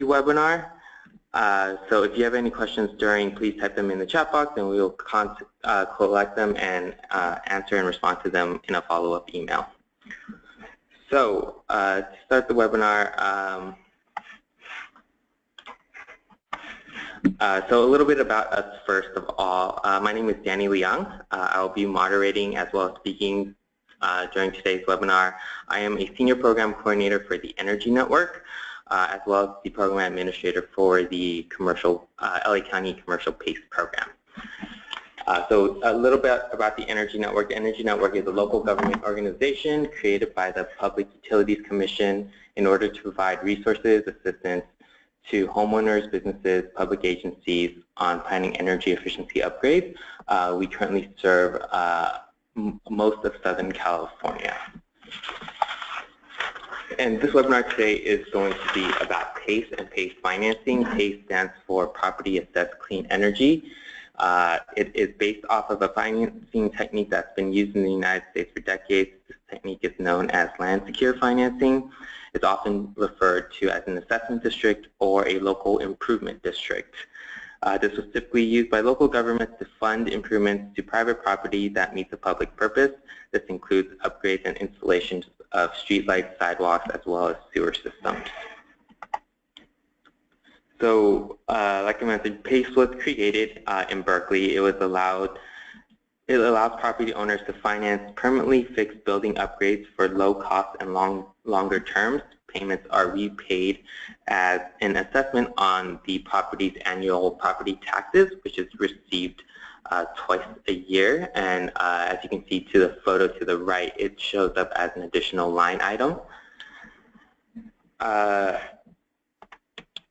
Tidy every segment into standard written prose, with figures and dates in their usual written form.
webinar. So if you have any questions during, please type them in the chat box and we will collect them and answer and respond to them in a follow-up email. So to start the webinar, so a little bit about us first of all. My name is Danny Liang. I will be moderating as well as speaking during today's webinar. I am a Senior Program Coordinator for the Energy Network, as well as the Program Administrator for the LA County Commercial PACE Program. So a little bit about the Energy Network. The Energy Network is a local government organization created by the Public Utilities Commission in order to provide resources, assistance to homeowners, businesses, public agencies on planning energy efficiency upgrades. We currently serve most of Southern California. And this webinar today is going to be about PACE and PACE financing. PACE stands for Property Assessed Clean Energy. It is based off of a financing technique that's been used in the United States for decades. This technique is known as land secure financing. It's often referred to as an assessment district or a local improvement district. This was typically used by local governments to fund improvements to private property that meets a public purpose. This includes upgrades and installations of streetlights, sidewalks, as well as sewer systems. So, like I mentioned, PACE was created in Berkeley. It allows property owners to finance permanently fixed building upgrades for low cost and longer terms. Payments are repaid as an assessment on the property's annual property taxes, which is received twice a year. And as you can see to the photo to the right, it shows up as an additional line item.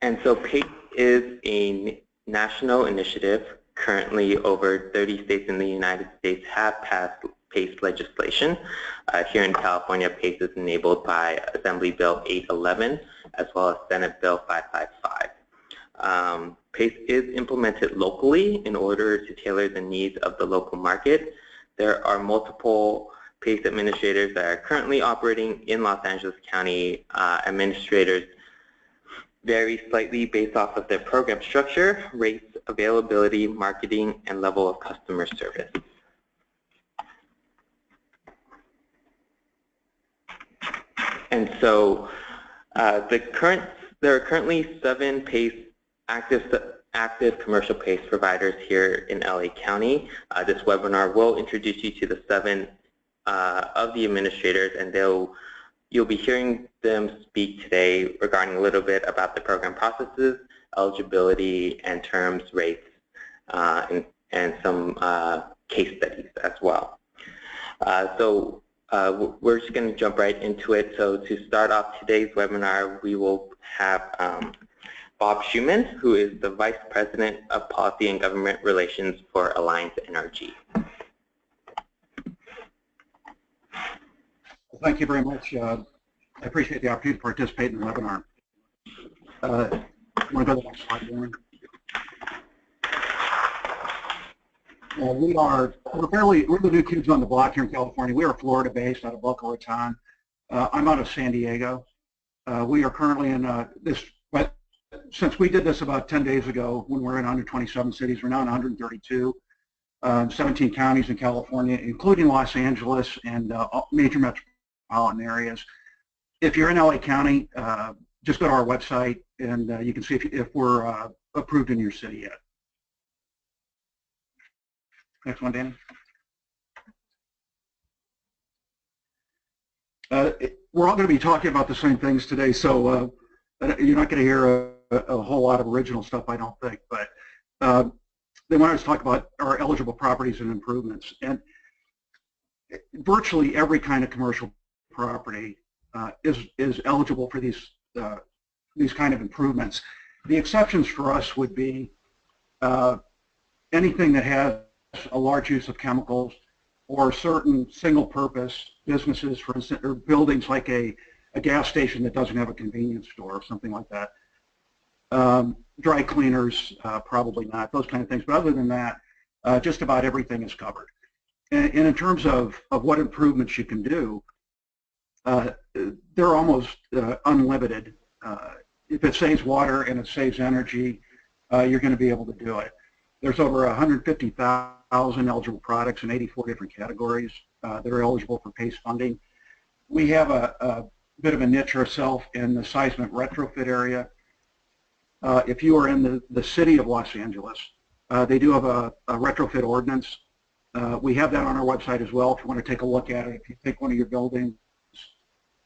And so PACE is a national initiative. Currently, over 30 states in the United States have passed PACE legislation. Here in California, PACE is enabled by Assembly Bill 811 as well as Senate Bill 555. PACE is implemented locally in order to tailor the needs of the local market. There are multiple PACE administrators that are currently operating in Los Angeles County. Administrators vary slightly based off of their program structure, rates, availability, marketing, and level of customer service. And so there are currently 7 PACE active commercial PACE providers here in LA County. This webinar will introduce you to the 7 of the administrators, and you'll be hearing them speak today regarding a little bit about the program processes, eligibility and terms, rates, and some case studies as well. We're just going to jump right into it. So to start off today's webinar, we will have Bob Schumann, who is the Vice President of Policy and Government Relations for Alliance Energy. Well, thank you very much. I appreciate the opportunity to participate in the webinar. Want to go to the next slide, Warren? We're the new kids on the block here in California. We are Florida-based out of Boca Raton. I'm out of San Diego. We are currently in but since we did this about 10 days ago, when we're in 127 cities, we're now in 132, 17 counties in California, including Los Angeles and major metropolitan areas. If you're in LA County, just go to our website and you can see if we're approved in your city yet. Next one, Danny. We're all going to be talking about the same things today, so you're not going to hear a whole lot of original stuff, I don't think. But they want us to talk about our eligible properties and improvements. And virtually every kind of commercial property is eligible for these kind of improvements. The exceptions for us would be anything that has a large use of chemicals, or certain single-purpose businesses, for instance, or buildings like a gas station that doesn't have a convenience store or something like that. Dry cleaners, probably not, those kind of things. But other than that, just about everything is covered. And in terms of what improvements you can do, they're almost unlimited if it saves water and it saves energy, you're going to be able to do it. There's over 150,000 eligible products in 84 different categories that are eligible for PACE funding. We have a bit of a niche ourselves in the seismic retrofit area. If you are in the city of Los Angeles, they do have a retrofit ordinance. We have that on our website as well if you want to take a look at it. If you think one of your buildings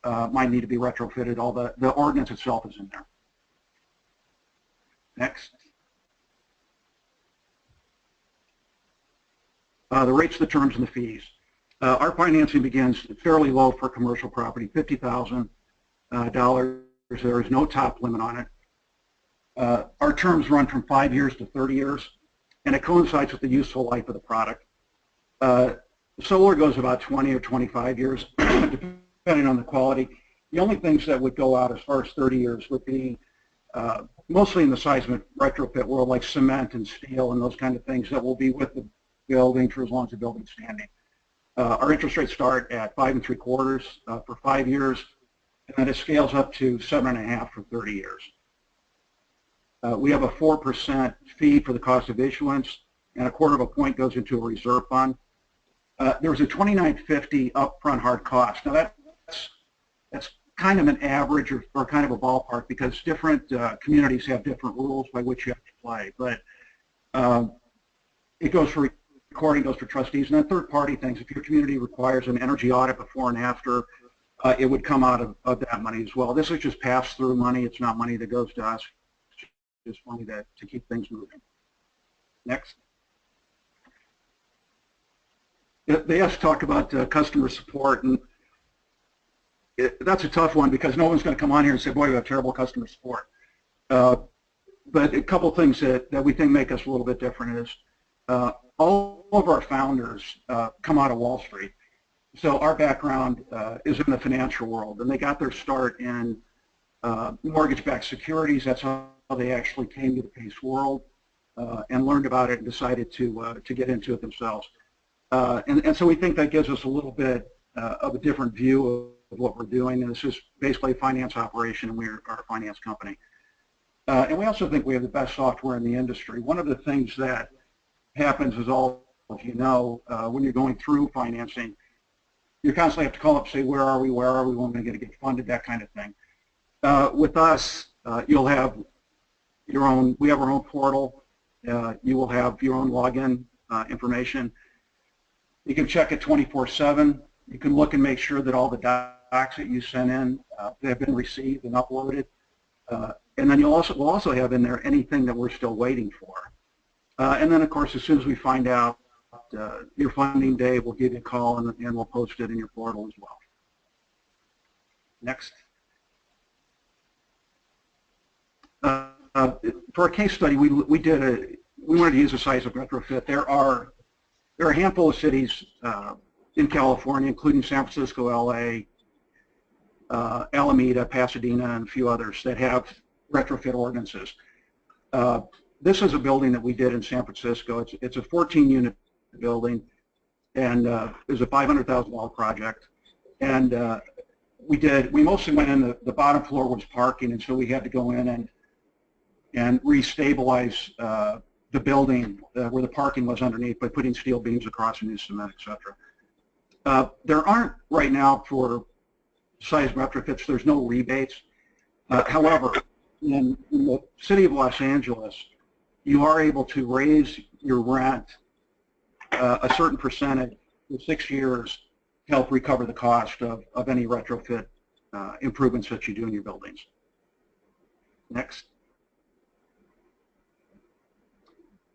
might need to be retrofitted, all the ordinance itself is in there. Next. The rates, the terms, and the fees. Our financing begins fairly low for commercial property, $50,000. There is no top limit on it. Our terms run from 5 years to 30 years, and it coincides with the useful life of the product. Solar goes about 20 or 25 years, depending on the quality. The only things that would go out as far as 30 years would be mostly in the seismic retrofit world, like cement and steel and those kind of things that will be with the building for as long as the building's standing. Our interest rates start at 5 3/4 for 5 years, and then it scales up to 7.5 for 30 years. We have a 4% fee for the cost of issuance, and 1/4 point goes into a reserve fund. There's a $29.50 upfront hard cost. Now that's kind of an average or kind of a ballpark because different communities have different rules by which you have to play. But it goes for recording, goes for trustees, and then third-party things. If your community requires an energy audit before and after, it would come out of that money as well. This is just pass-through money. It's not money that goes to us. It's just money to keep things moving. Next. They asked to talk about customer support, and that's a tough one because no one's going to come on here and say, boy, we have terrible customer support. But a couple things that we think make us a little bit different is all of our founders come out of Wall Street. So our background is in the financial world, and they got their start in mortgage-backed securities. That's how they actually came to the PACE world and learned about it and decided to get into it themselves. And so we think that gives us a little bit of a different view of what we're doing. And this is basically a finance operation, and we're a finance company. And we also think we have the best software in the industry. One of the things that happens is, all of you know, when you're going through financing, you constantly have to call up and say, where are we, when are we going to get funded, that kind of thing. With us, you'll have your own, we have our own portal. You will have your own login information. You can check it 24/7. You can look and make sure that all the docs that you sent in have been received and uploaded. And then we'll also have in there anything that we're still waiting for. And then, of course, as soon as we find out your funding day, we'll give you a call and we'll post it in your portal as well. Next. For a case study, we wanted to use a seismic retrofit. There are a handful of cities in California, including San Francisco, LA, Alameda, Pasadena, and a few others that have retrofit ordinances. This is a building that we did in San Francisco. It's a 14-unit building, and it was a $500,000 project. And we mostly went in, the bottom floor was parking, and so we had to go in and restabilize the building where the parking was underneath by putting steel beams across and new cement, etc. There aren't right now for seismic retrofits, there's no rebates. However, in the city of Los Angeles, you are able to raise your rent a certain percentage for 6 years to help recover the cost of any retrofit improvements that you do in your buildings. Next.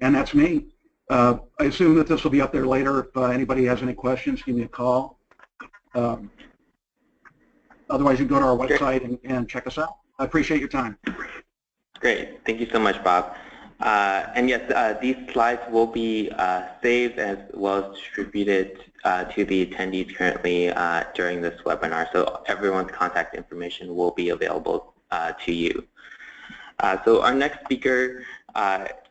And that's me. I assume that this will be up there later. If anybody has any questions, give me a call. Otherwise, you can go to our website and check us out. I appreciate your time. Great. Thank you so much, Bob. And yes, these slides will be saved as well as distributed to the attendees currently during this webinar. So everyone's contact information will be available to you. So our next speaker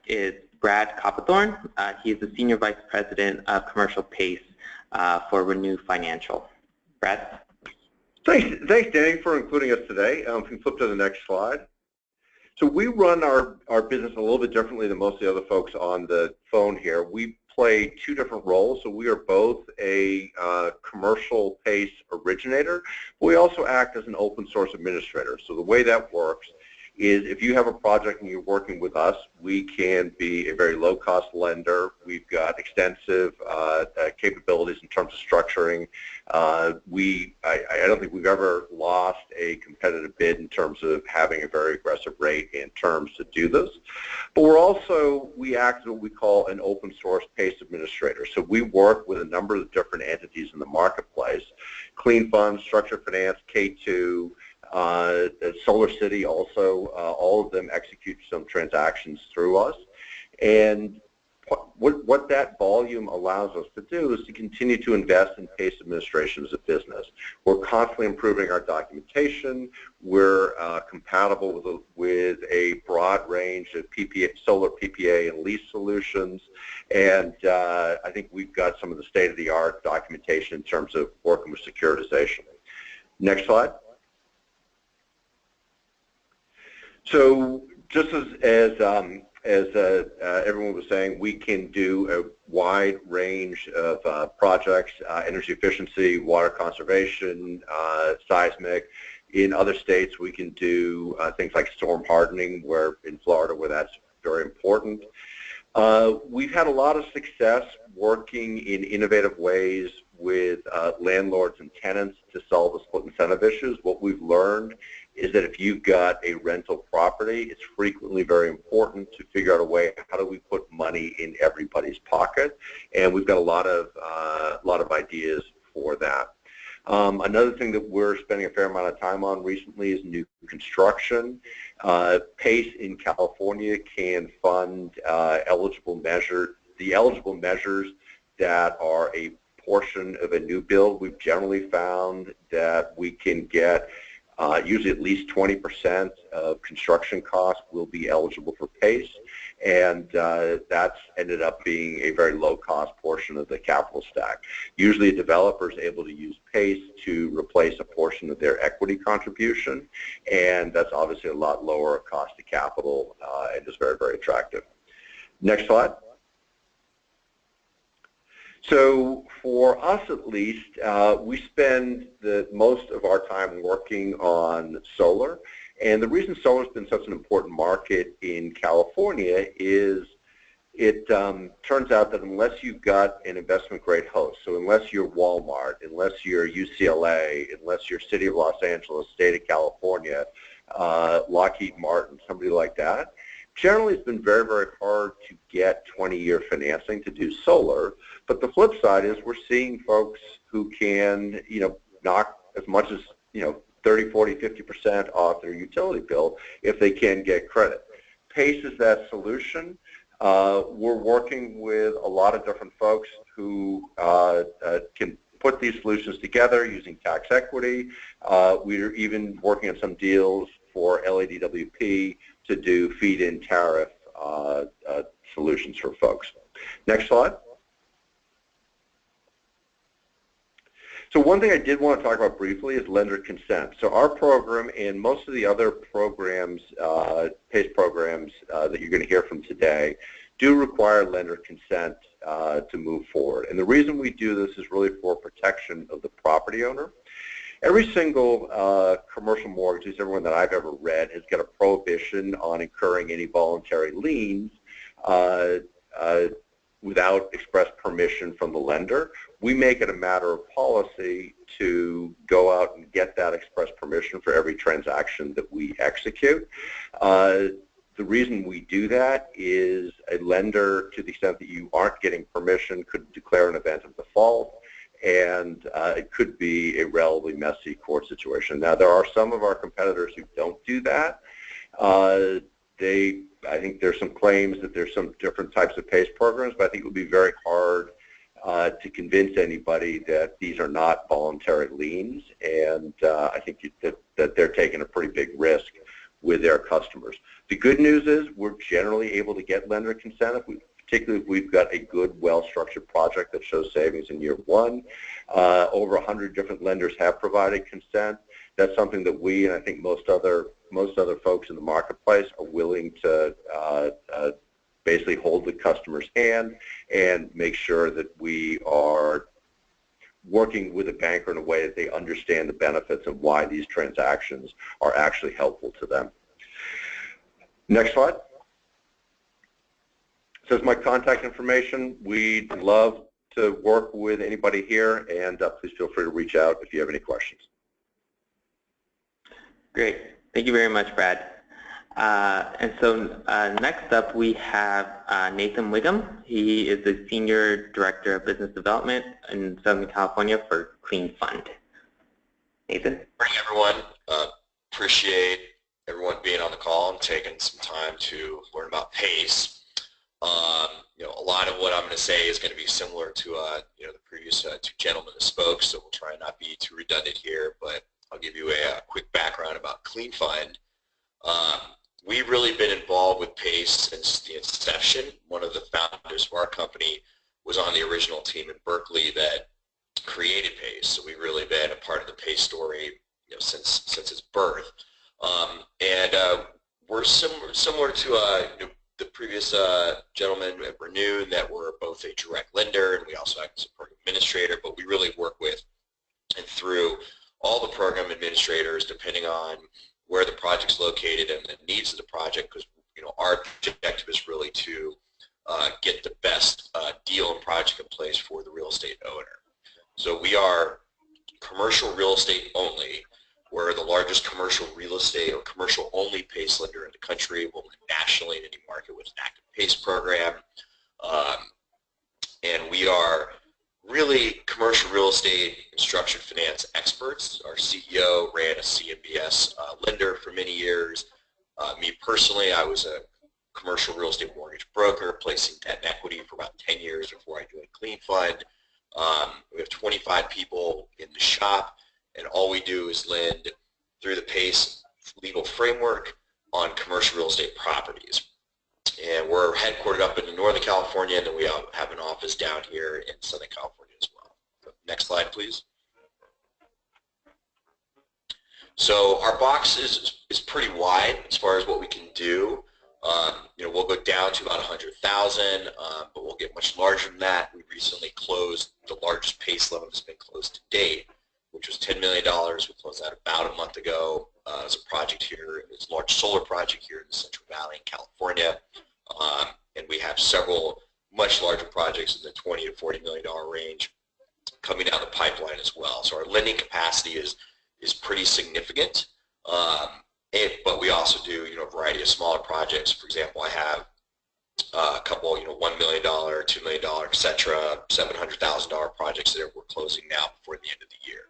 is Brad Copperthorne. He is the Senior Vice President of Commercial PACE for Renew Financial. Brad? Thanks, Danny, for including us today. If you flip to the next slide. So we run our business a little bit differently than most of the other folks on the phone here. We play two different roles. So we are both a commercial PACE originator, but we also act as an open source administrator. So the way that works is if you have a project and you're working with us, we can be a very low-cost lender. We've got extensive capabilities in terms of structuring. I don't think we've ever lost a competitive bid in terms of having a very aggressive rate in terms to do this. But we act as what we call an open source PACE administrator. So we work with a number of different entities in the marketplace: CleanFund, Structured Finance, K2, Solar City also, all of them execute some transactions through us. And what that volume allows us to do is to continue to invest in PACE administration as a business. We're constantly improving our documentation. We're compatible with a broad range of solar PPA and lease solutions. And I think we've got some of the state-of-the-art documentation in terms of working with securitization. Next slide. So just as everyone was saying, we can do a wide range of projects: energy efficiency, water conservation, seismic. In other states, we can do things like storm hardening, where in Florida, where that's very important. We've had a lot of success working in innovative ways with landlords and tenants to solve the split incentive issues. What we've learned is that if you've got a rental property, it's frequently very important to figure out a way, how do we put money in everybody's pocket? And we've got a lot of ideas for that. Another thing that we're spending a fair amount of time on recently is new construction. PACE in California can fund the eligible measures that are a portion of a new build. We've generally found that we can get usually at least 20% of construction costs will be eligible for PACE, and that's ended up being a very low-cost portion of the capital stack. Usually a developer is able to use PACE to replace a portion of their equity contribution, and that's obviously a lot lower cost of capital and is very, very attractive. Next slide. So for us at least, we spend most of our time working on solar. And the reason solar has been such an important market in California is it turns out that unless you've got an investment-grade host, so unless you're Walmart, unless you're UCLA, unless you're City of Los Angeles, State of California, Lockheed Martin, somebody like that, generally it's been very, very hard to get 20-year financing to do solar. But the flip side is we're seeing folks who can, knock as much as, 30, 40, 50% off their utility bill if they can get credit. PACE is that solution. We're working with a lot of different folks who can put these solutions together using tax equity. We're even working on some deals for LADWP to do feed-in tariff solutions for folks. Next slide. So one thing I did want to talk about briefly is lender consent. So our program and most of the other programs, PACE programs that you're going to hear from today, do require lender consent to move forward. And the reason we do this is really for protection of the property owner. Every single commercial mortgage, at least everyone that I've ever read, has got a prohibition on incurring any voluntary liens without express permission from the lender. We make it a matter of policy to go out and get that express permission for every transaction that we execute. The reason we do that is a lender, to the extent that you aren't getting permission, could declare an event of default, and it could be a relatively messy court situation. Now, there are some of our competitors who don't do that. I think there's some claims that there's some different types of PACE programs, but I think it would be very hard to convince anybody that these are not voluntary liens, and I think that they're taking a pretty big risk with their customers. The good news is we're generally able to get lender consent, particularly if we've got a good, well-structured project that shows savings in year one. Over 100 different lenders have provided consent. That's something that we, and I think most other most other folks in the marketplace are willing to basically hold the customer's hand and make sure that we are working with a banker in a way that they understand the benefits and why these transactions are actually helpful to them. Next slide. Says my contact information. We'd love to work with anybody here, and please feel free to reach out if you have any questions. Great. Thank you very much, Brad. Next up we have Nathan Wiggum. He is the Senior Director of Business Development in Southern California for CleanFund. Nathan? Good morning, everyone. Appreciate everyone being on the call and taking some time to learn about PACE. A lot of what I'm going to say is going to be similar to the previous two gentlemen that spoke, so we'll try not to be too redundant here, but I'll give you a quick background about CleanFund. We've really been involved with PACE since the inception. One of the founders of our company was on the original team in Berkeley that created PACE, so we've really been a part of the PACE story since its birth. We're similar to the previous gentleman at Renew, that we're both a direct lender and we also act as a program administrator, but we really work with and through all the program administrators depending on where the project's located and the needs of the project, because our objective is really to get the best deal and project in place for the real estate owner. So we are commercial real estate only. We're the largest commercial real estate or commercial only PACE lender in the country. We'll lend nationally in any market with an active PACE program. And we are really commercial real estate and structured finance experts. Our CEO ran a CMBS lender for many years. Me personally, I was a commercial real estate mortgage broker, placing debt and equity for about 10 years before I joined CleanFund. We have 25 people in the shop, and all we do is lend through the PACE legal framework on commercial real estate properties. And we're headquartered up in Northern California, and then we have an office down here in Southern California as well. Next slide, please. So our box is pretty wide as far as what we can do. We'll go down to about 100,000, but we'll get much larger than that. We recently closed the largest PACE loan that's been closed to date, which was $10 million. We closed that about a month ago as a project here. It's a large solar project here in the Central Valley in California. And we have several much larger projects in the $20 to $40 million range coming down the pipeline as well. So our lending capacity is pretty significant. But we also do a variety of smaller projects. For example, I have a couple $1 million, $2 million, etc., $700,000 projects that we're closing now before the end of the year.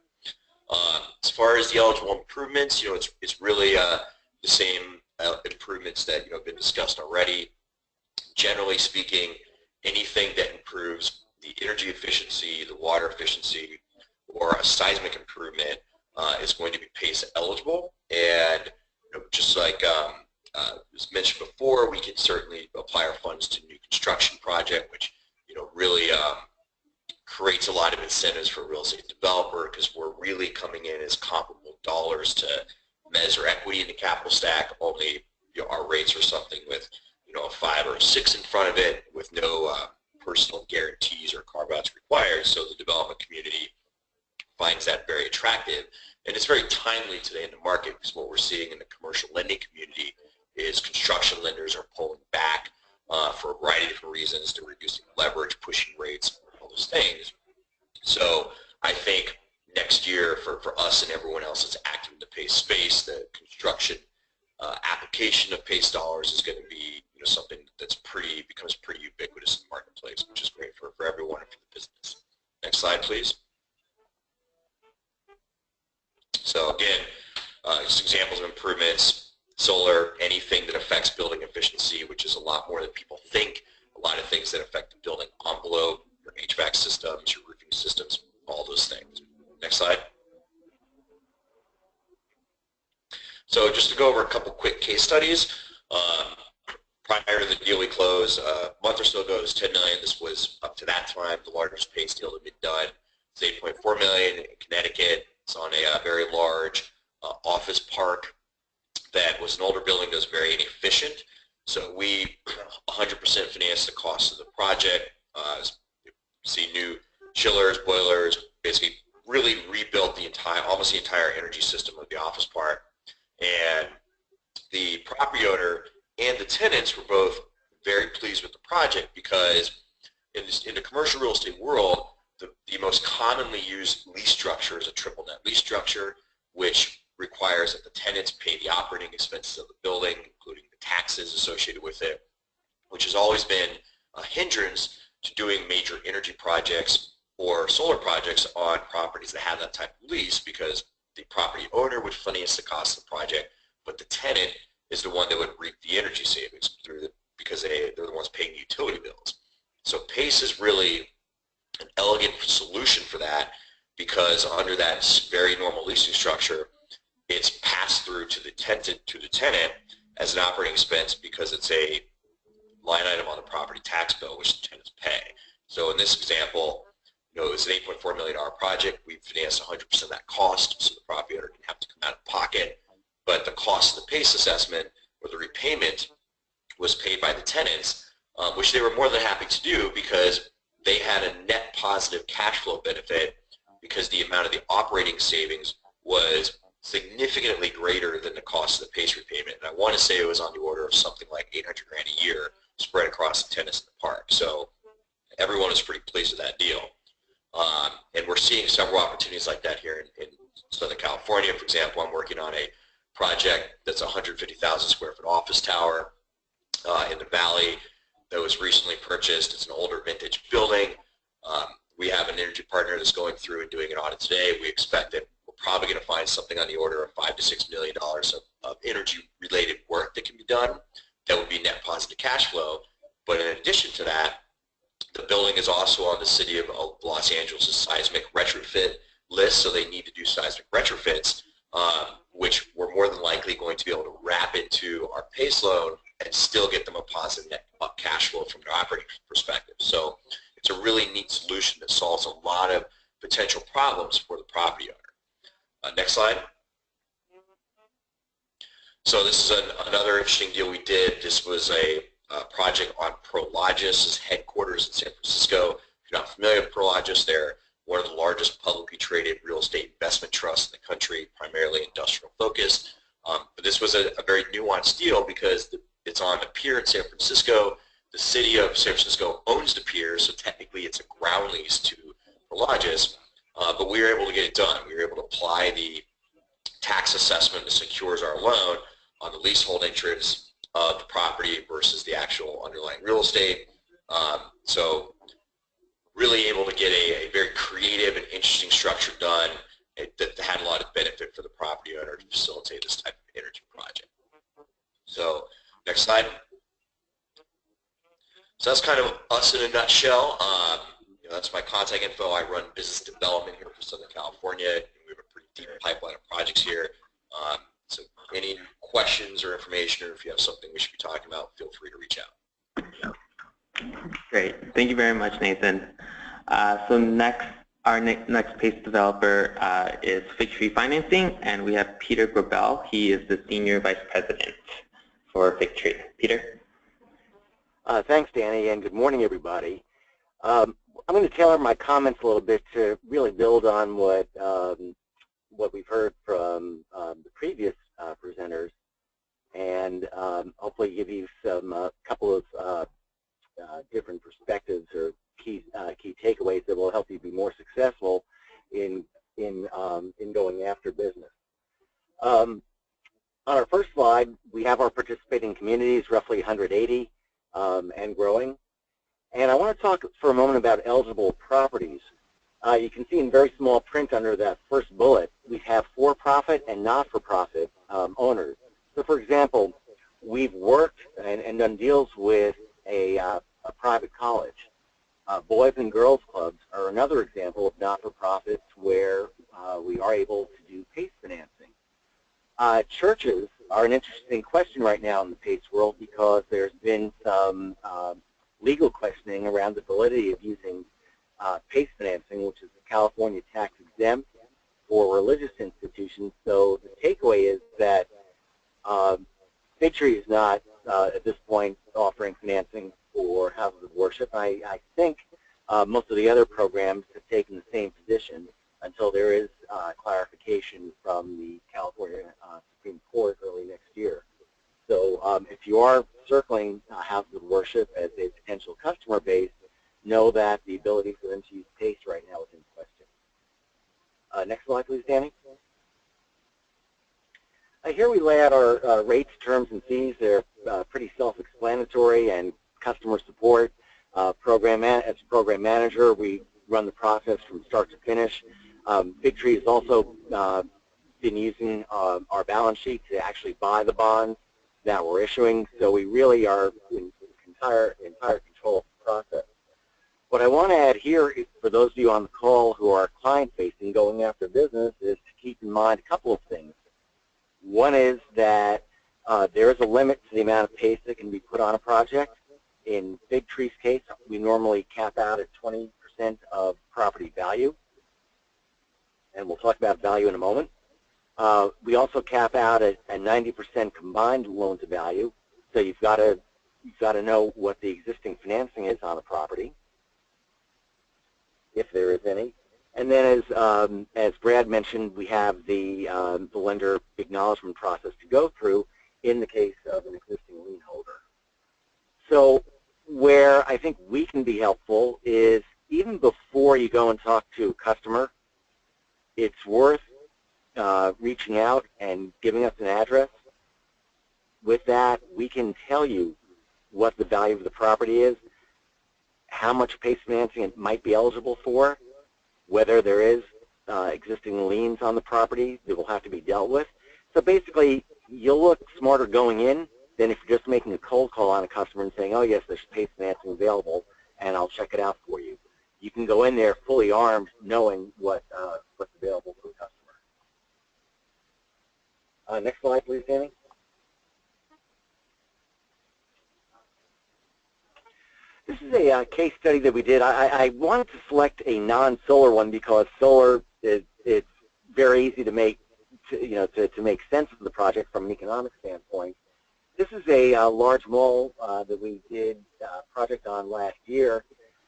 As far as the eligible improvements, it's really the same improvements that have been discussed already. Generally speaking, anything that improves the energy efficiency, the water efficiency, or a seismic improvement is going to be PACE eligible. And just like was mentioned before, we can certainly apply our funds to new construction project, which really creates a lot of incentives for a real estate developer, because we're really coming in as comparable dollars to mezz or equity in the capital stack. Only our rates are something with a 5 or a 6 in front of it, with no personal guarantees or carve-outs required. So the development community finds that very attractive, and it's very timely today in the market, because what we're seeing in the commercial lending community is construction lenders are pulling back for a variety of different reasons. They're reducing leverage, pushing rates, all those things. So I think next year for us and everyone else that's active in the PACE space, the construction application of PACE dollars is going to be something that's becomes pretty ubiquitous in the marketplace, which is great for everyone and for the business. Next slide, please. So again, just examples of improvements: solar, anything that affects building efficiency, which is a lot more than people think. A lot of things that affect the building envelope, your HVAC systems, your roofing systems, all those things. Next slide. So just to go over a couple quick case studies. Prior to the deal we closed, a month or so ago, it was $10 million. This was, up to that time, the largest PACE deal that had been done. It's $8.4 million in Connecticut. It's on a very large office park that was an older building that was very inefficient. So we 100% financed the cost of the project. See new chillers, boilers, basically really rebuilt the entire, almost the entire energy system of the office park. And the property owner and the tenants were both very pleased with the project because in the commercial real estate world, the most commonly used lease structure is a triple net lease structure, which requires that the tenants pay the operating expenses of the building, including the taxes associated with it, which has always been a hindrance to doing major energy projects or solar projects on properties that have that type of lease, because the property owner would finance the cost of the project, but the tenant is the one that would reap the energy savings because they're the ones paying the utility bills. So PACE is really an elegant solution for that, because under that very normal leasing structure, it's passed through to the tenant as an operating expense because it's a line item on the property tax bill which the tenants pay. So in this example, it was an $8.4 million project. We financed 100% of that cost, so the property owner didn't have to come out of pocket. But the cost of the PACE assessment, or the repayment, was paid by the tenants, which they were more than happy to do because they had a net positive cash flow benefit, because the amount of the operating savings was significantly greater than the cost of the PACE repayment. And I want to say it was on the order of something like $800 grand a year spread across the tenants in the park. So everyone was pretty pleased with that deal. And we're seeing several opportunities like that here in Southern California. For example, I'm working on a project that's a 150,000 square foot office tower in the valley that was recently purchased. It's an older vintage building. We have an energy partner that's going through and doing an audit today. We expect that we're probably going to find something on the order of $5 to $6 million of energy-related work that can be done that would be net positive cash flow. But in addition to that, the building is also on the City of Los Angeles' seismic retrofit list, so they need to do seismic retrofits, which we're more than likely going to be able to wrap into our PACE loan and still get them a positive net cash flow from an operating perspective. So it's a really neat solution that solves a lot of potential problems for the property owner. Next slide. So this is another interesting deal we did. This was a project on Prologis' headquarters in San Francisco. If you're not familiar with Prologis, they're one of the largest publicly traded real estate investment trusts in the country, primarily industrial focused. But this was a very nuanced deal because it's on a pier in San Francisco. The city of San Francisco owns the pier, so technically it's a ground lease to Prologis, but we were able to get it done. We were able to apply the tax assessment that secures our loan on the leasehold interest of the property versus the actual underlying real estate. So really able to get a very creative and interesting structure done that had a lot of benefit for the property owner to facilitate this type of energy project. So next slide. So that's kind of us in a nutshell. That's my contact info. I run business development here for Southern California. We have a pretty deep pipeline of projects here. So any questions or information, or if you have something we should be talking about, feel free to reach out. Great. Thank you very much, Nathan. So next, our next PACE developer is Figtree Financing, and we have Peter Grobel. He is the Senior Vice President for Figtree. Peter? Thanks, Danny, and good morning, everybody. I'm going to tailor my comments a little bit to really build on what we've heard from the previous presenters, and hopefully give you some couple of different perspectives or key takeaways that will help you be more successful in going after business. On our first slide, we have our participating communities, roughly 180 and growing. And I want to talk for a moment about eligible properties. You can see in very small print under that first bullet, we have for-profit and not-for-profit owners. So for example, we've worked and done deals with a private college. Boys and girls clubs are another example of not-for-profits where we are able to do PACE financing. Churches are an interesting question right now in the PACE world because there's been some legal questioning around the validity of using PACE financing, which is California tax exempt for religious institutions. So the takeaway is that Figtree is not, at this point, offering financing for houses of worship. I think most of the other programs have taken the same position until there is clarification from the California Supreme Court early next year. So if you are circling houses of worship as a potential customer base, know that the ability for them to use PACE right now is in question. Next slide, please, Danny. Here we lay out our rates, terms, and fees. They're pretty self-explanatory, and customer support. As a program manager, we run the process from start to finish. Figtree has also been using our balance sheet to actually buy the bonds that we're issuing, so we really are in entire control of the process. What I want to add here is, for those of you on the call who are client-facing, going after business, is to keep in mind a couple of things. One is that there is a limit to the amount of PACE that can be put on a project. In Figtree's case, we normally cap out at 20% of property value, and we'll talk about value in a moment. We also cap out at 90% combined loan to value, so you've got to know what the existing financing is on the property, if there is any. And then, as Brad mentioned, we have the lender acknowledgement process to go through in the case of an existing lien holder. So where I think we can be helpful is, even before you go and talk to a customer, it's worth reaching out and giving us an address. With that, we can tell you what the value of the property is, how much PACE financing it might be eligible for, whether there is existing liens on the property that will have to be dealt with. So basically, you'll look smarter going in than if you're just making a cold call on a customer and saying, oh yes, there's PACE financing available, and I'll check it out for you. You can go in there fully armed, knowing what's available for the customer. Next slide, please, Danny. This is a case study that we did. I wanted to select a non-solar one because solar it's very easy to make to make sense of the project from an economic standpoint. This is a large mall that we did a project on last year.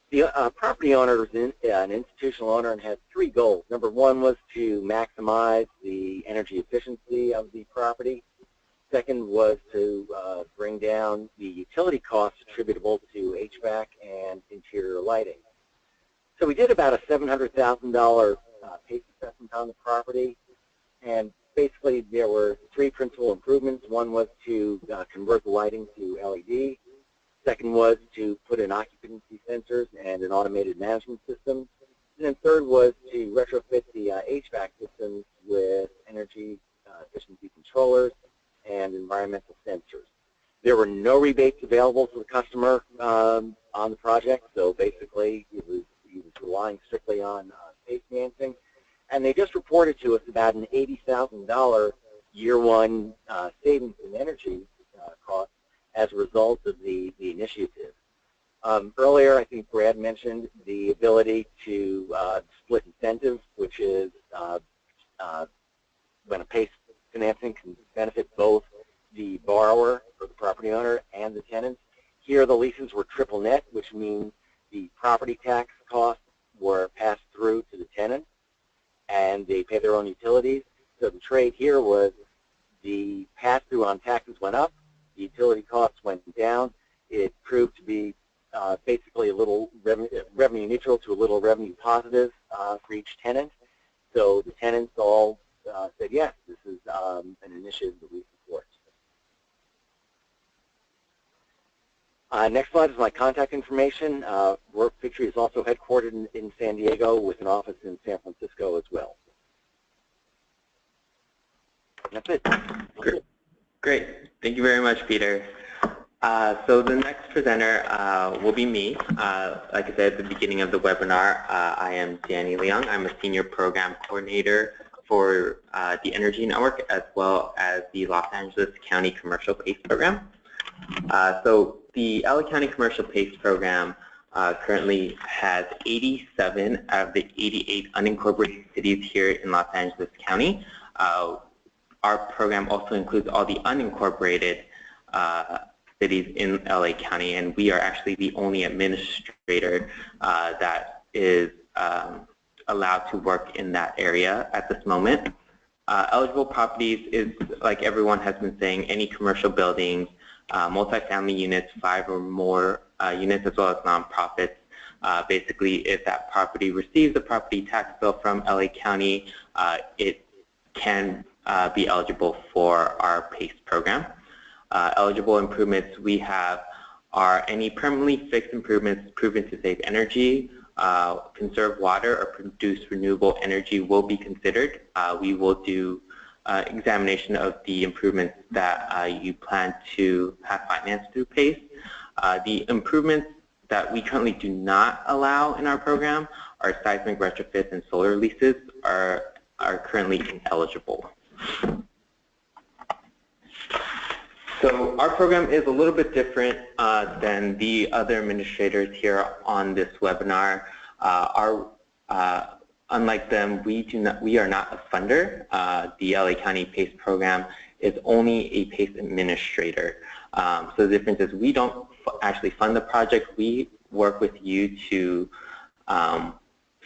The property owner was an institutional owner and had three goals. Number one was to maximize the energy efficiency of the property. Second was to bring down the utility costs attributable to HVAC and interior lighting. So we did about a $700,000 PACE assessment on the property, and basically there were three principal improvements. One was to convert the lighting to LED. Second was to put in occupancy sensors and an automated management system. And then third was to retrofit the HVAC systems with energy efficiency controllers and environmental sensors. There were no rebates available to the customer on the project, so basically he was relying strictly on PACE financing. And they just reported to us about an $80,000 year one savings in energy costs as a result of the initiative. Earlier, I think Brad mentioned the ability to split incentive, which is when a PACE financing can benefit both the borrower or the property owner and the tenants. Here the leases were triple net, which means the property tax costs were passed through to the tenant and they pay their own utilities. So the trade here was the pass-through on taxes went up, the utility costs went down. It proved to be basically a little revenue neutral to a little revenue positive for each tenant. So the tenants all said, yes, this is an initiative that we support. Next slide is my contact information. Figtree is also headquartered in San Diego with an office in San Francisco as well. That's it. Great. Thank you very much, Peter. So the next presenter will be me. Like I said at the beginning of the webinar, I am Danny Leung. I'm a Senior Program Coordinator for the Energy Network as well as the Los Angeles County Commercial PACE Program. So the LA County Commercial PACE Program currently has 87 out of the 88 unincorporated cities here in Los Angeles County our program also includes all the unincorporated cities in LA County, and we are actually the only administrator that is allowed to work in that area at this moment. Eligible properties is, like everyone has been saying, any commercial buildings, multifamily units, 5 or more units, as well as nonprofits. Basically, if that property receives a property tax bill from LA County, it can be eligible for our PACE program. Eligible improvements we have are any permanently fixed improvements proven to save energy, conserve water, or produce renewable energy will be considered. We will do examination of the improvements that you plan to have financed through PACE. The improvements that we currently do not allow in our program are seismic retrofits and solar leases are currently ineligible. So our program is a little bit different than the other administrators here on this webinar. Unlike them, we are not a funder. The LA County PACE program is only a PACE administrator. So the difference is we don't actually fund the project. We work with you to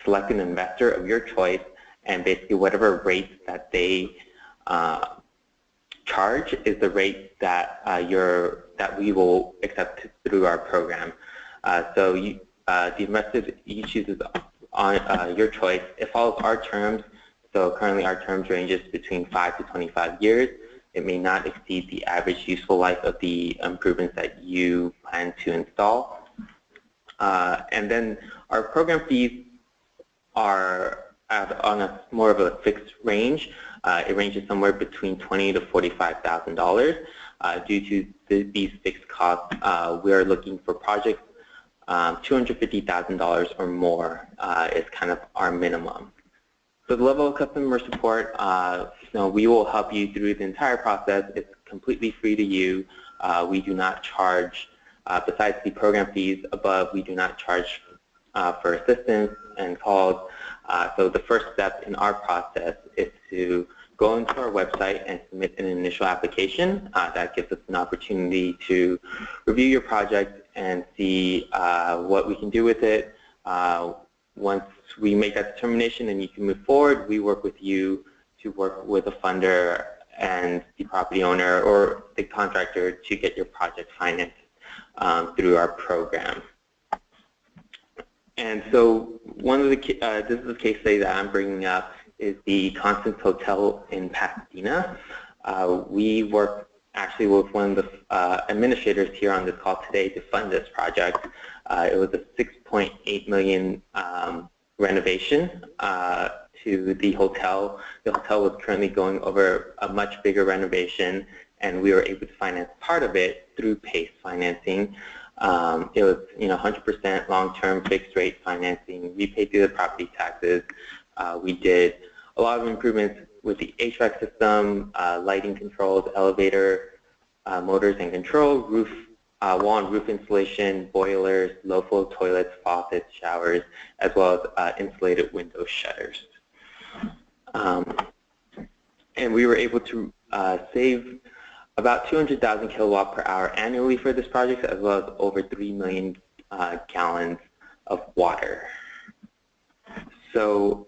select an investor of your choice, and basically whatever rate that they charge is the rate that we will accept through our program. So the investor you choose is on your choice. It follows our terms. So currently our terms ranges between 5 to 25 years. It may not exceed the average useful life of the improvements that you plan to install. And then our program fees are on a more of a fixed range. It ranges somewhere between $20,000 to $45,000. Due to these fixed costs, we are looking for projects $250,000 or more is kind of our minimum. So the level of customer support, we will help you through the entire process. It's completely free to you. We do not charge, besides the program fees above, we do not charge for assistance and calls. So the first step in our process is to go into our website and submit an initial application. That gives us an opportunity to review your project and see what we can do with it. Once we make that determination and you can move forward, we work with you to work with a funder and the property owner or the contractor to get your project financed through our program. And so one of the, this is a case study that I'm bringing up, is the Constance Hotel in Pasadena. We work actually with one of the administrators here on this call today to fund this project. It was a $6.8 million renovation to the hotel. The hotel was currently going over a much bigger renovation, and we were able to finance part of it through PACE financing. It was 100% long-term fixed rate financing. We paid through the property taxes. We did a lot of improvements with the HVAC system, lighting controls, elevator, motors and control, roof, wall and roof insulation, boilers, low-flow toilets, faucets, showers, as well as insulated window shutters. And we were able to save about 200,000 kilowatt per hour annually for this project, as well as over 3 million gallons of water. So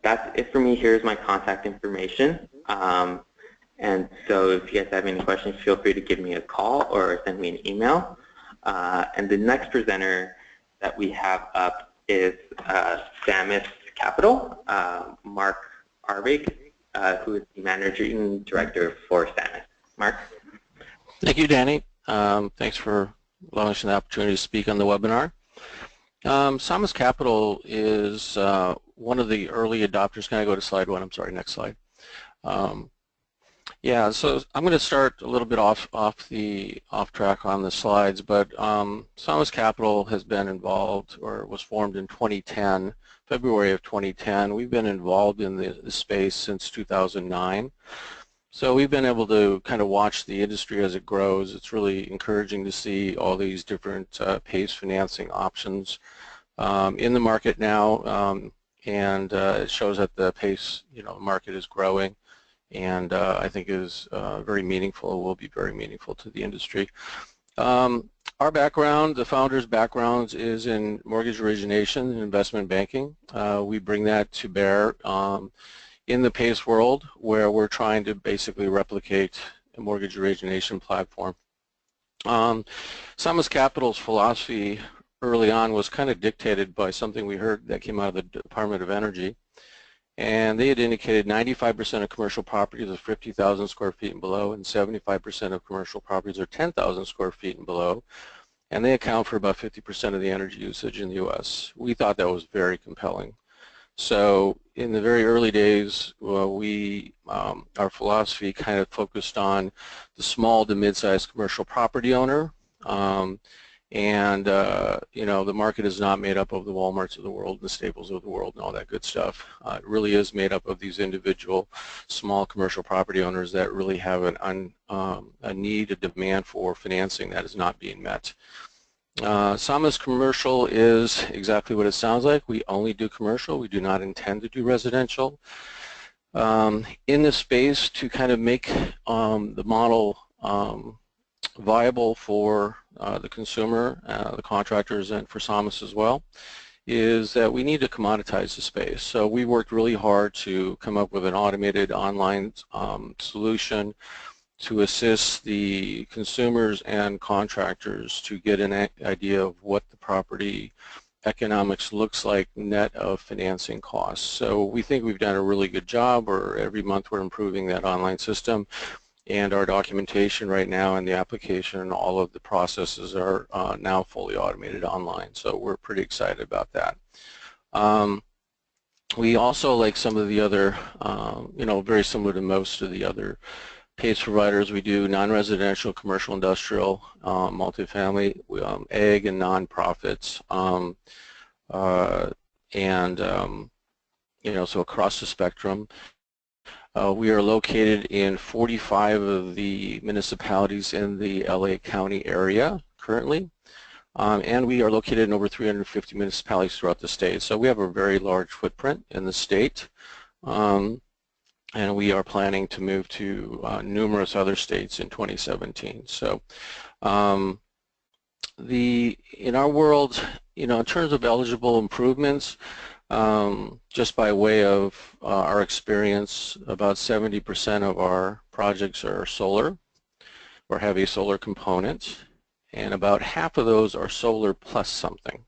that's it for me. Here's my contact information. And so if you guys have any questions, feel free to give me a call or send me an email. And the next presenter that we have up is Samas Capital, Mark Arvig, who is the Managing Director for Samas. Mark? Thank you, Danny. Thanks for allowing us the opportunity to speak on the webinar. Samas Capital is one of the early adopters. Can I go to slide one? I'm sorry, next slide. Yeah, so I'm going to start a little bit off track on the slides, but Samas Capital has been involved, or was formed in 2010, February of 2010. We've been involved in the space since 2009. So we've been able to kind of watch the industry as it grows. It's really encouraging to see all these different PACE financing options in the market now, and it shows that the PACE market is growing. and I think is very meaningful, will be very meaningful to the industry. Our background, the founder's background, is in mortgage origination and investment banking. We bring that to bear in the PACE world, where we're trying to basically replicate a mortgage origination platform. Samas Capital's philosophy early on was kind of dictated by something we heard that came out of the Department of Energy. And they had indicated 95% of commercial properties are 50,000 square feet and below, and 75% of commercial properties are 10,000 square feet and below, and they account for about 50% of the energy usage in the U.S. We thought that was very compelling. So in the very early days, our philosophy kind of focused on the small to mid-sized commercial property owner. You know, the market is not made up of the Walmarts of the world, the Staples of the world, and all that good stuff. It really is made up of these individual small commercial property owners that really have a need, a demand for financing that is not being met. Samas Commercial is exactly what it sounds like. We only do commercial. We do not intend to do residential. In this space, to kind of make the model viable for the consumer, the contractors, and for Samas as well, is that we need to commoditize the space. So we worked really hard to come up with an automated online solution to assist the consumers and contractors to get an idea of what the property economics looks like net of financing costs. So we think we've done a really good job, or every month we're improving that online system. And our documentation right now and the application and all of the processes are now fully automated online. So we're pretty excited about that. We also, like some of the other, you know, very similar to most of the other PACE providers, we do non-residential, commercial, industrial, multifamily, ag, and nonprofits, you know, so across the spectrum. We are located in 45 of the municipalities in the LA County area currently, and we are located in over 350 municipalities throughout the state. So we have a very large footprint in the state, and we are planning to move to numerous other states in 2017. So in our world, you know, in terms of eligible improvements, just by way of our experience, about 70% of our projects are solar or have a solar component, and about half of those are solar plus something.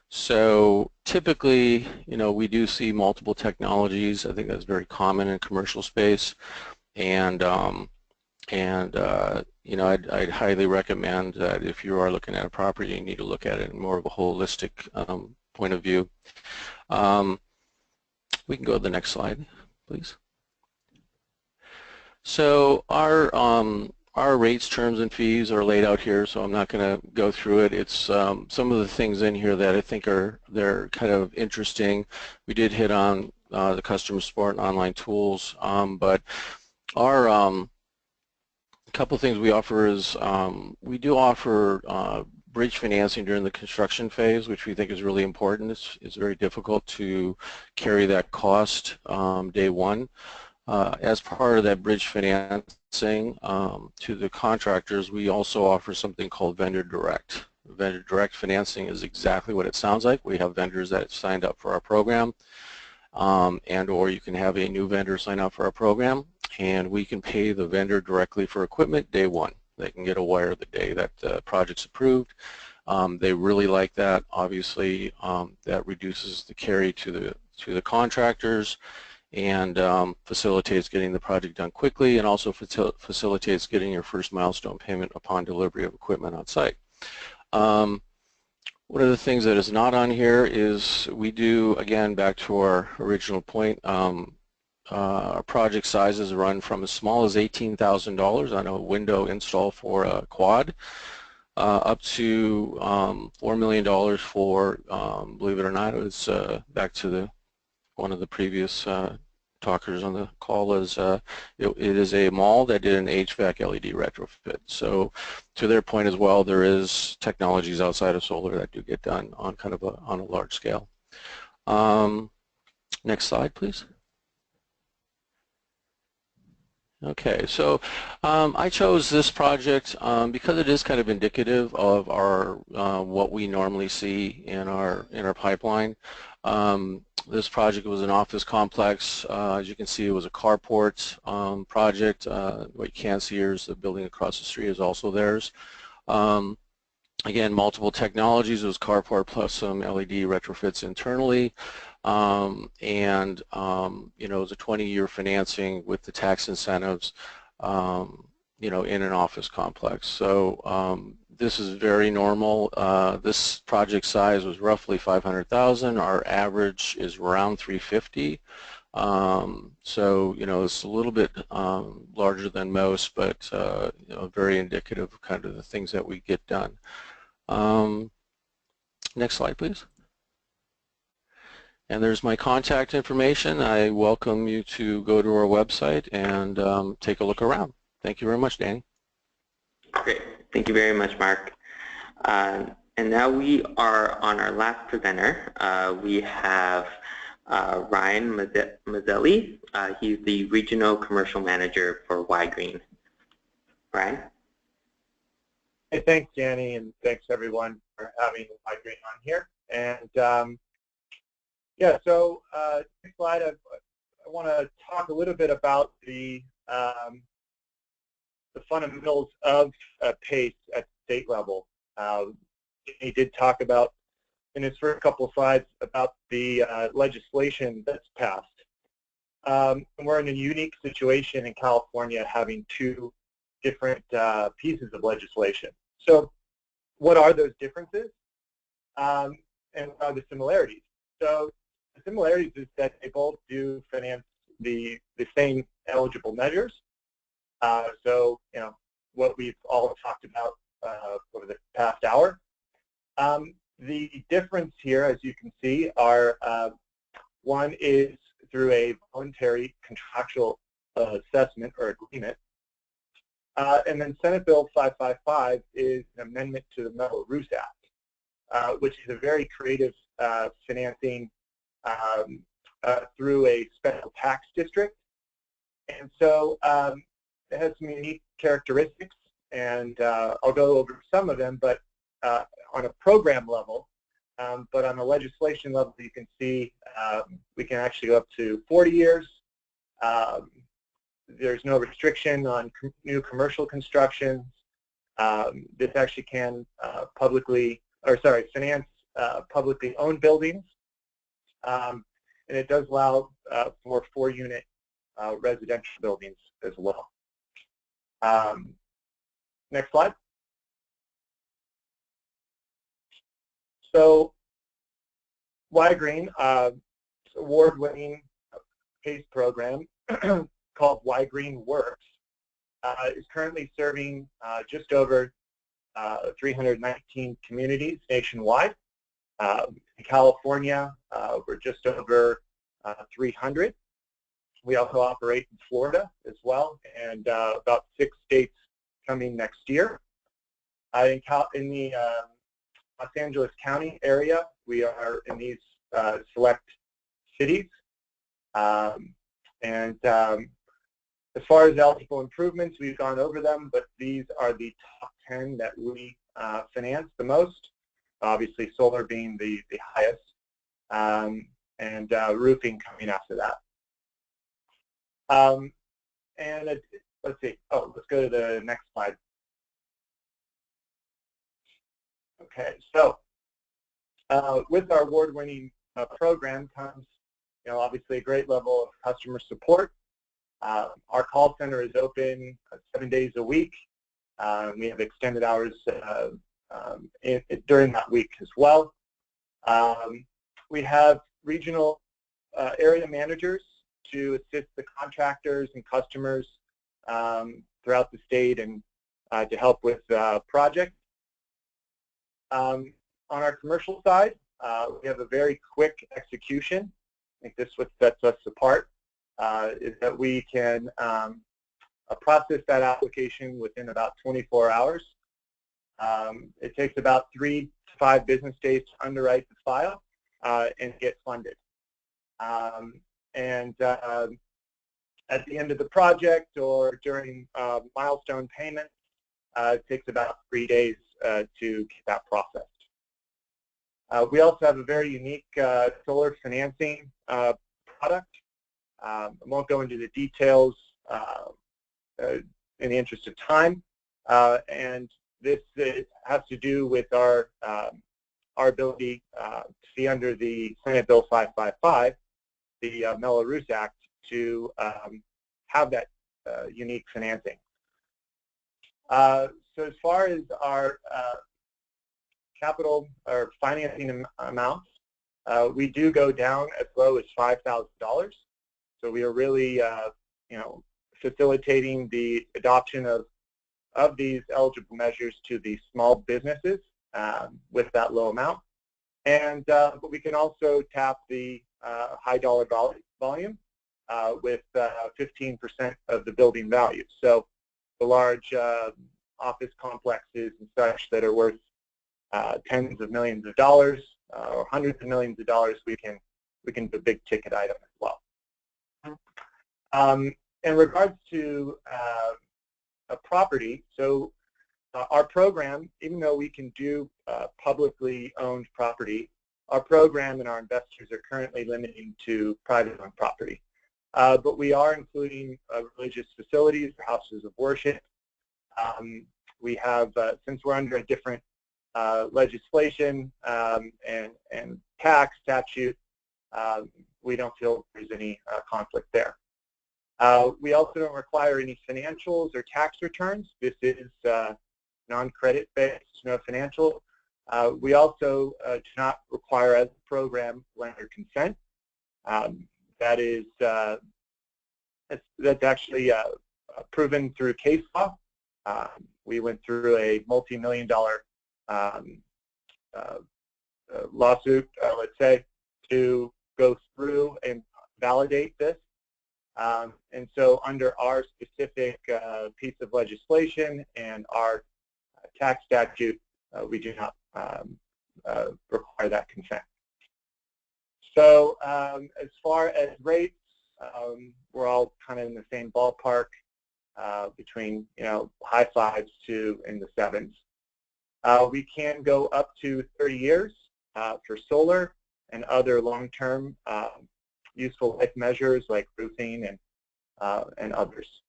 So typically, you know, we do see multiple technologies. I think that's very common in commercial space, and you know, I'd highly recommend that if you are looking at a property, you need to look at it in more of a holistic point of view. We can go to the next slide, please. So our rates, terms, and fees are laid out here, so I'm not going to go through it. It's some of the things in here that I think they're kind of interesting. We did hit on the customer support and online tools, but our couple of things we offer is we do offer bridge financing during the construction phase, which we think is really important. It's very difficult to carry that cost day one. As part of that bridge financing to the contractors, we also offer something called vendor direct. Vendor direct financing is exactly what it sounds like. We have vendors that have signed up for our program, and or you can have a new vendor sign up for our program, and we can pay the vendor directly for equipment day one. They can get a wire the day that the project's approved. They really like that. Obviously, that reduces the carry to the contractors, and facilitates getting the project done quickly, and also facilitates getting your first milestone payment upon delivery of equipment on site. One of the things that is not on here is we do, again, back to our original point, our project sizes run from as small as $18,000 on a window install for a quad, up to $4 million for, believe it or not, it was back to one of the previous talkers on the call, is it is a mall that did an HVAC LED retrofit. So to their point as well, there is technologies outside of solar that do get done on kind of on a large scale. Next slide, please. Okay, so I chose this project because it is kind of indicative of our what we normally see in our pipeline. This project was an office complex. As you can see, it was a carport project. What you can't see here is the building across the street is also theirs. Again, multiple technologies. It was carport plus some LED retrofits internally. You know, it was a 20-year financing with the tax incentives, you know, in an office complex. So this is very normal. This project size was roughly 500,000. Our average is around 350. So, you know, it's a little bit larger than most, but, you know, very indicative of kind of the things that we get done. Next slide, please. And there's my contact information. I welcome you to go to our website and take a look around. Thank you very much, Danny. Great. Thank you very much, Mark. And now we are on our last presenter. We have Ryan Mazzelli. He's the Regional Commercial Manager for Ygrene. Ryan? Hey, thanks, Danny, and thanks, everyone, for having Ygrene on here. And yeah, so next slide, I want to talk a little bit about the fundamentals of PACE at the state level. He did talk about, in his first couple of slides, about the legislation that's passed. And we're in a unique situation in California having two different pieces of legislation. So what are those differences? And what are the similarities? So the similarities is that they both do finance the same eligible measures. So, you know, what we've all talked about over the past hour. The difference here, as you can see, are one is through a voluntary contractual assessment or agreement. And then Senate Bill 555 is an amendment to the Metal Roofs Act, which is a very creative financing through a special tax district. And so it has some unique characteristics, and I'll go over some of them, but on a program level, but on a legislation level, you can see we can actually go up to 40 years. There's no restriction on new commercial constructions. This actually can finance publicly owned buildings. And it does allow for 4-unit residential buildings as well. Next slide. So Ygrene, award-winning PACE program called Ygrene Works, is currently serving just over 319 communities nationwide. In California, we're just over 300. We also operate in Florida as well, and about 6 states coming next year. In the Los Angeles County area, we are in these select cities. And as far as eligible improvements, we've gone over them, but these are the top 10 that we finance the most. Obviously, solar being the highest, and roofing coming after that. Let's see. Oh, let's go to the next slide. Okay, so with our award-winning program comes, you know, obviously a great level of customer support. Our call center is open 7 days a week. We have extended hours during that week as well. We have regional area managers to assist the contractors and customers throughout the state and to help with projects. On our commercial side, we have a very quick execution. I think this is what sets us apart, is that we can process that application within about 24 hours. It takes about 3 to 5 business days to underwrite the file and get funded. at the end of the project or during milestone payments. It takes about 3 days to get that processed. We also have a very unique solar financing product. I won't go into the details in the interest of time, and this has to do with our ability to be under the Senate Bill 555, the Mello-Roos Act, to have that unique financing. So as far as our capital or financing amounts, we do go down as low as $5,000. So we are really, facilitating the adoption of these eligible measures to the small businesses with that low amount. And but we can also tap the high dollar volume with 15% of the building value. So the large office complexes and such that are worth tens of millions of dollars or hundreds of millions of dollars, we can do a big ticket item as well. In regards to a property, so our program, even though we can do publicly owned property, our program and our investors are currently limiting to private owned property. But we are including religious facilities, houses of worship. We have, since we're under a different legislation and tax statute, we don't feel there's any conflict there. We also don't require any financials or tax returns. This is non-credit based, no financial. We also do not require as a program lender consent. That is that's actually proven through case law. We went through a multi-million-dollar lawsuit, let's say, to go through and validate this. And so under our specific piece of legislation and our tax statute, we do not require that consent. So as far as rates, we're all kind of in the same ballpark between high fives to in the sevens. We can go up to 30 years for solar and other long-term useful life measures like roofing and others.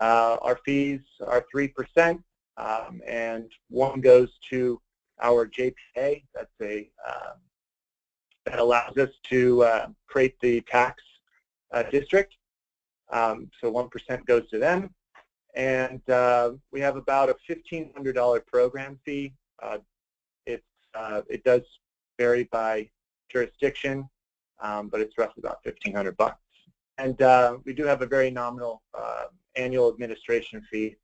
Our fees are 3%, and one goes to our JPA. That's a that allows us to create the tax district. So 1% goes to them, and we have about a $1,500 program fee. It does vary by jurisdiction, but it's roughly about $1,500. And we do have a very nominal annual administration fee,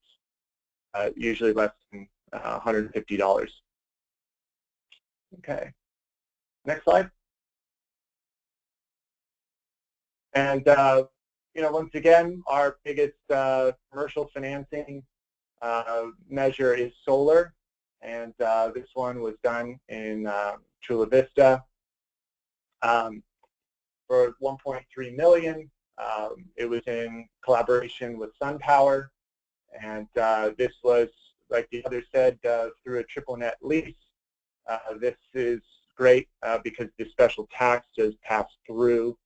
usually less than $150. Okay, next slide. And once again, our biggest commercial financing measure is solar, and this one was done in Chula Vista for $1.3 million. It was in collaboration with SunPower, and this was, like the other said, through a triple net lease. This is great because the special tax does pass through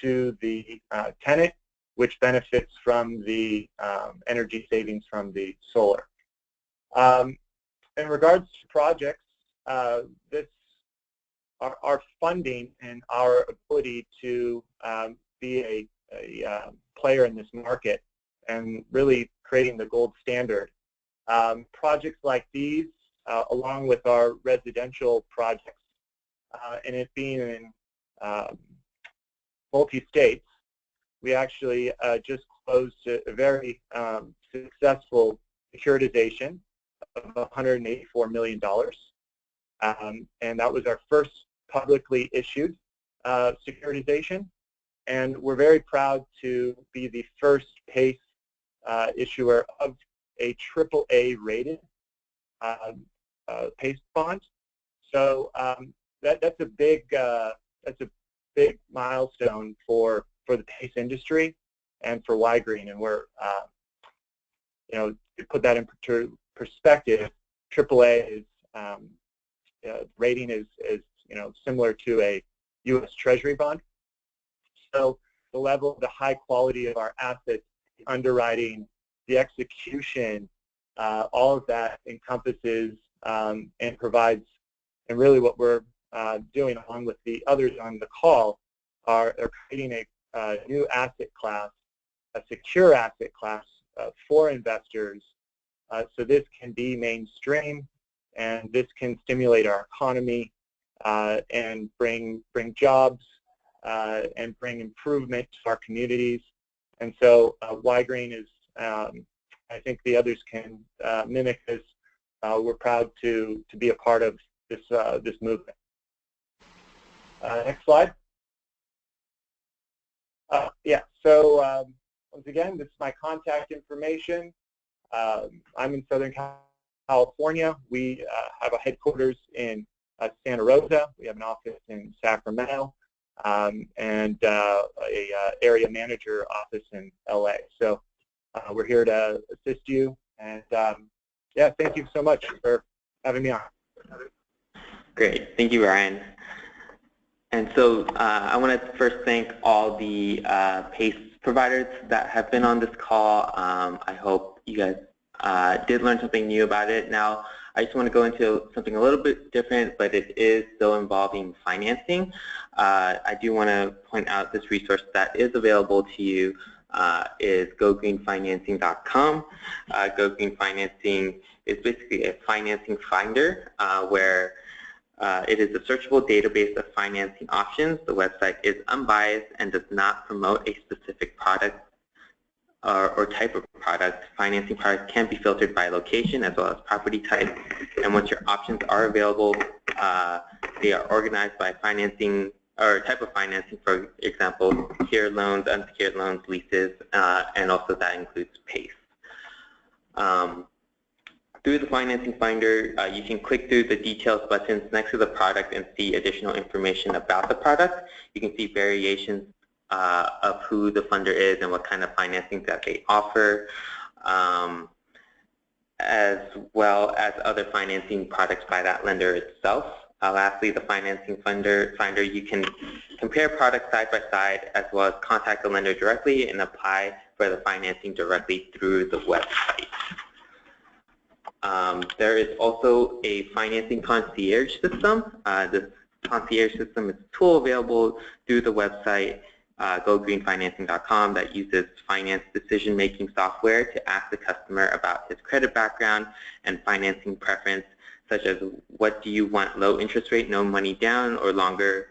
to the tenant, which benefits from the energy savings from the solar. In regards to projects, our funding and our ability to be a player in this market and really creating the gold standard. Projects like these, along with our residential projects, and it being in multi-states, we actually just closed a very successful securitization of $184 million. And that was our first publicly issued securitization. And we're very proud to be the first PACE issuer of a AAA rated PACE bond. So that's a big milestone for the PACE industry, and for Ygrene. And we're, you know, to put that in perspective, AAA is rating is you know, similar to a U.S. Treasury bond. So the level, the high quality of our assets, the underwriting, the execution, all of that encompasses and provides, and really what we're doing along with the others on the call are creating a new asset class, a secure asset class for investors. So this can be mainstream, and this can stimulate our economy and bring jobs and bring improvement to our communities. And so Ygrene is, I think the others can mimic this. We're proud to be a part of this this movement. Next slide. Yeah, so once again, this is my contact information. I'm in Southern California. We have a headquarters in Santa Rosa. We have an office in Sacramento, and a area manager office in LA. So we're here to assist you, and yeah, thank you so much for having me on. Great, thank you, Ryan. And so I want to first thank all the PACE providers that have been on this call. I hope you guys did learn something new about it. Now, I just want to go into something a little bit different, but it is still involving financing. I do want to point out this resource that is available to you is gogreenfinancing.com. Go Financing is basically a financing finder where it is a searchable database of financing options. The website is unbiased and does not promote a specific product or type of product. Financing products can be filtered by location as well as property type. And once your options are available, they are organized by financing or type of financing, for example, secured loans, unsecured loans, leases, and also that includes PACE. Through the Financing Finder, you can click through the details buttons next to the product and see additional information about the product. You can see variations of who the funder is and what kind of financing that they offer, as well as other financing products by that lender itself. Lastly, the Financing Finder, you can compare products side by side as well as contact the lender directly and apply for the financing directly through the website. There is also a financing concierge system. This concierge system is a tool available through the website gogreenfinancing.com that uses finance decision-making software to ask the customer about his credit background and financing preference, such as what do you want, low interest rate, no money down, or longer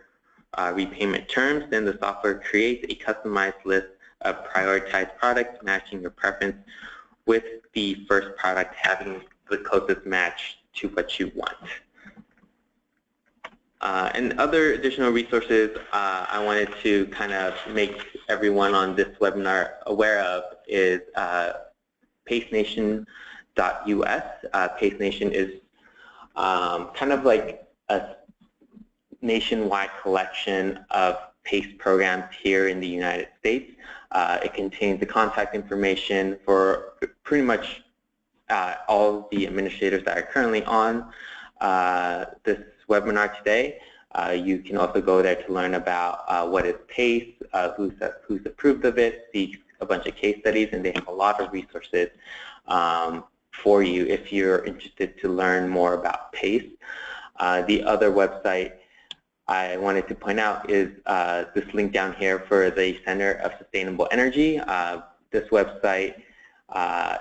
repayment terms. Then the software creates a customized list of prioritized products matching your preference, with the first product having the closest match to what you want. And other additional resources I wanted to kind of make everyone on this webinar aware of is PaceNation.us. PaceNation is kind of like a nationwide collection of PACE programs here in the United States. It contains the contact information for pretty much all of the administrators that are currently on this webinar today. You can also go there to learn about what is PACE, who's approved of it, see a bunch of case studies, and they have a lot of resources for you if you're interested to learn more about PACE. The other website I wanted to point out is this link down here for the Center of Sustainable Energy. This website,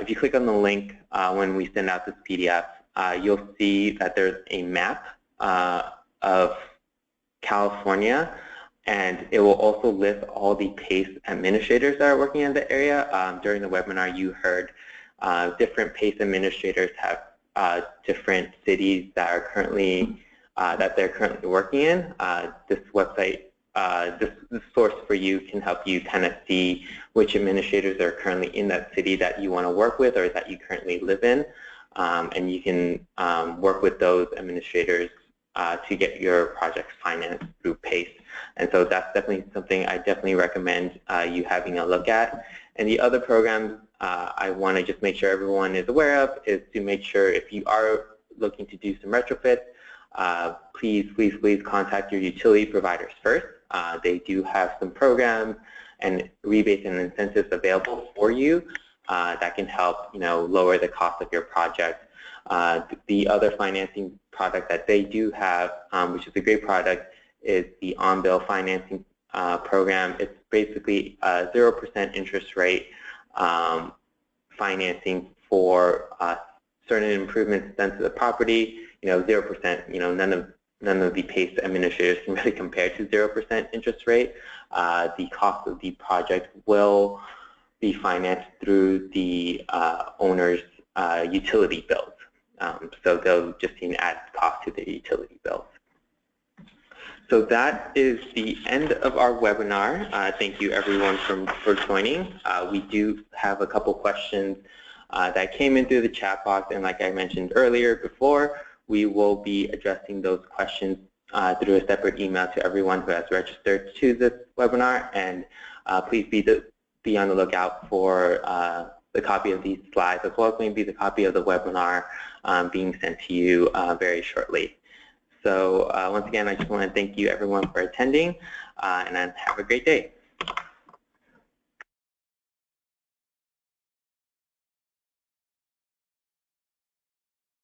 if you click on the link when we send out this PDF, you'll see that there's a map of California, and it will also list all the PACE administrators that are working in the area. During the webinar, you heard different PACE administrators have different cities that are currently they're currently working in. This website, this source for you can help you kind of see which administrators are currently in that city that you want to work with or that you currently live in, and you can work with those administrators to get your projects financed through PACE. And so that's definitely something I definitely recommend you having a look at. And the other programs I want to just make sure everyone is aware of is to make sure if you are looking to do some retrofits, please contact your utility providers first. They do have some programs and rebates and incentives available for you that can help lower the cost of your project. The other financing product that they do have, which is a great product, is the on-bill financing program. It's basically a 0% interest rate financing for certain improvements done to the property. 0%. None of the PACE administrators can really compare to 0% interest rate. The cost of the project will be financed through the owner's utility bills. So they'll just see an added cost to the utility bills. So that is the end of our webinar. Thank you everyone for joining. We do have a couple questions that came in through the chat box, and like I mentioned earlier before, we will be addressing those questions through a separate email to everyone who has registered to this webinar, and please be on the lookout for the copy of these slides, as well as maybe the copy of the webinar being sent to you very shortly. So once again, I just want to thank you everyone for attending, and have a great day.